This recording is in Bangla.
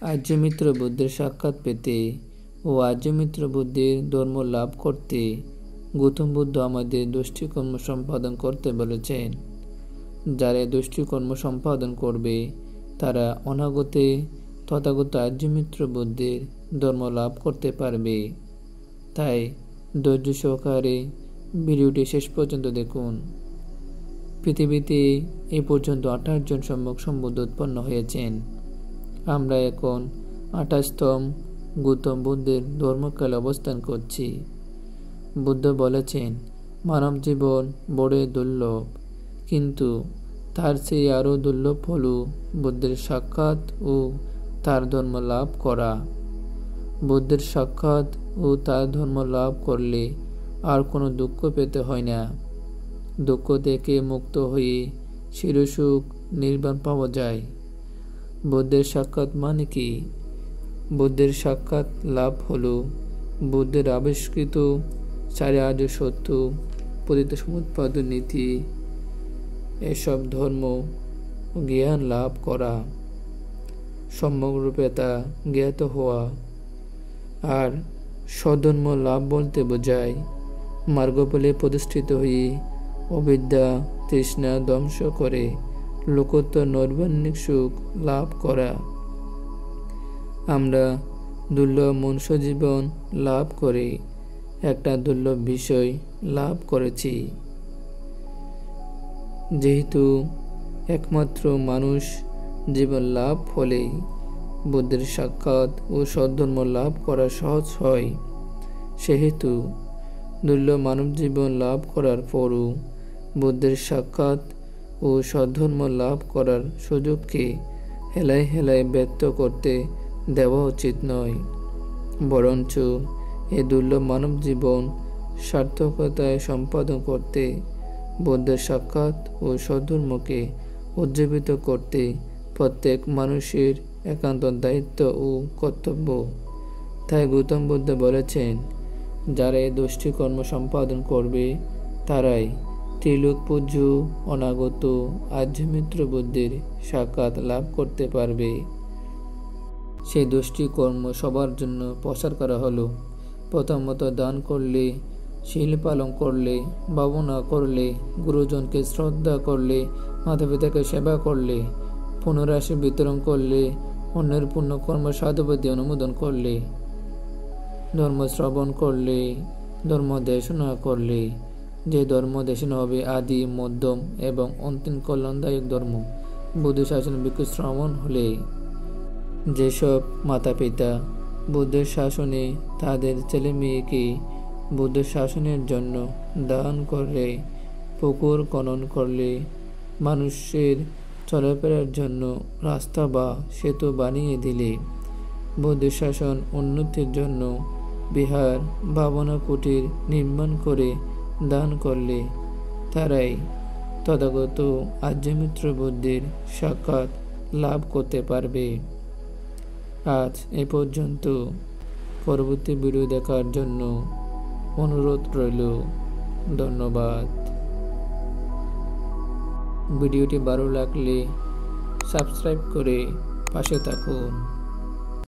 আর্যমিত্র বুদ্ধের সাক্ষাৎ পেতে ও আর্যমিত্র বুদ্ধের ধর্ম লাভ করতে গৌতম বুদ্ধ আমাদের 10টি কর্ম সম্পাদন করতে বলেছেন। যারা 10টি কর্ম সম্পাদন করবে তারা অনাগতে তথাগত আর্যমিত্র বুদ্ধের ধর্ম লাভ করতে পারবে। তাই ধৈর্য সহকারে ভিডিওটি শেষ পর্যন্ত দেখুন। পৃথিবীতে এ পর্যন্ত 28 জন সম্যক সম্বুদ্ধ উৎপন্ন হয়েছেন। আমরা এখন 28তম গৌতম বুদ্ধের ধর্মকালে অবস্থান করছি। বুদ্ধ বলেছেন, মানব জীবন বড়ই দুর্লভ, কিন্তু তার চেয়ে আরও দুর্লভ হল বুদ্ধের সাক্ষাৎ ও তার ধর্ম লাভ করা। বুদ্ধের সাক্ষাৎ ও তার ধর্ম লাভ করলে আর কোনো দুঃখ পেতে হয় না। দুঃখ থেকে মুক্ত হয়ে চিরসুখ নির্বাণ পাওয়া যায়। বুদ্ধের সাক্ষাৎ মানে কি? বুদ্ধের সাক্ষাৎ লাভ হল বুদ্ধের আবিষ্কৃত 4 আর্য সত্য, পতিত সমুৎপাদ নীতি, এসব ধর্ম জ্ঞান লাভ করা, সম্যকরূপে তা জ্ঞাত হওয়া। আর স্বধর্ম লাভ বলতে বোঝায় মার্গফলে প্রতিষ্ঠিত হয়ে অবিদ্যা তৃষ্ণা ধ্বংস করে লোকোত্তর নৈর্বাণিক সুখ লাভ করা। আমরা দুর্লভ মনুষ্য জীবন লাভ করে একটা দুর্লভ বিষয় লাভ করেছি। যেহেতু একমাত্র মানুষ জীবন লাভ হলে বুদ্ধের সাক্ষাৎ ও সদ্ধর্ম লাভ করা সহজ হয়, সেহেতু দুর্লভ মানব জীবন লাভ করার পরও বুদ্ধের সাক্ষাৎ ও সদ্ধর্ম লাভ করার সুযোগকে হেলায় হেলায় ব্যর্থ করতে দেওয়া উচিত নয়। বরঞ্চ এ দুর্লভ মানব জীবন সার্থকতায় সম্পাদন করতে বুদ্ধের সাক্ষাৎ ও সদ্ধর্মকে উজ্জীবিত করতে প্রত্যেক মানুষের একান্ত দায়িত্ব ও কর্তব্য। তাই গৌতম বুদ্ধ বলেছেন, যারা এই 10টি কর্ম সম্পাদন করবে তারাই ত্রিলোক পূজ্য অনাগত আর্যমিত্র বুদ্ধের সাক্ষাৎ লাভ করতে পারবে। সেই 10টি কর্ম সবার জন্য প্রচার করা হলো। প্রথমত, দান করলে, শীল পালন করলে, ভাবনা করলে, গুরুজনকে শ্রদ্ধা করলে, মাতা পিতাকে সেবা করলে, পুনরাশি বিতরণ করলে, অন্যের পুণ্যকর্ম সাধুবাদী অনুমোদন করলে, ধর্ম শ্রবণ করলে, ধর্ম দেশনা করলে। যে ধর্ম দেশনা হবে আদি, মধ্যম এবং অন্তিম কল্যাণদায়ক ধর্ম। বুদ্ধ শাসন ভিক্ষু শ্রবণ হলে। যেসব মাতা পিতা বুদ্ধের শাসনে তাদের ছেলে মেয়েকে বুদ্ধ শাসনের জন্য দান করলে, পুকুর খনন করলে, মানুষের চলাফেরার জন্য রাস্তা বা সেতু বানিয়ে দিলে, বুদ্ধ শাসন উন্নতির জন্য বিহার ভাবনা কুটির নির্মাণ করে দান করলে, তারাই তথাগত আর্যমিত্র বুদ্ধের সাক্ষাৎ লাভ করতে পারবে। আজ এ পর্যন্ত। পরবর্তী ভিডিও দেখার জন্য অনুরোধ রইল। ধন্যবাদ। ভিডিওটি ভালো লাগলে সাবস্ক্রাইব করে পাশে থাকুন।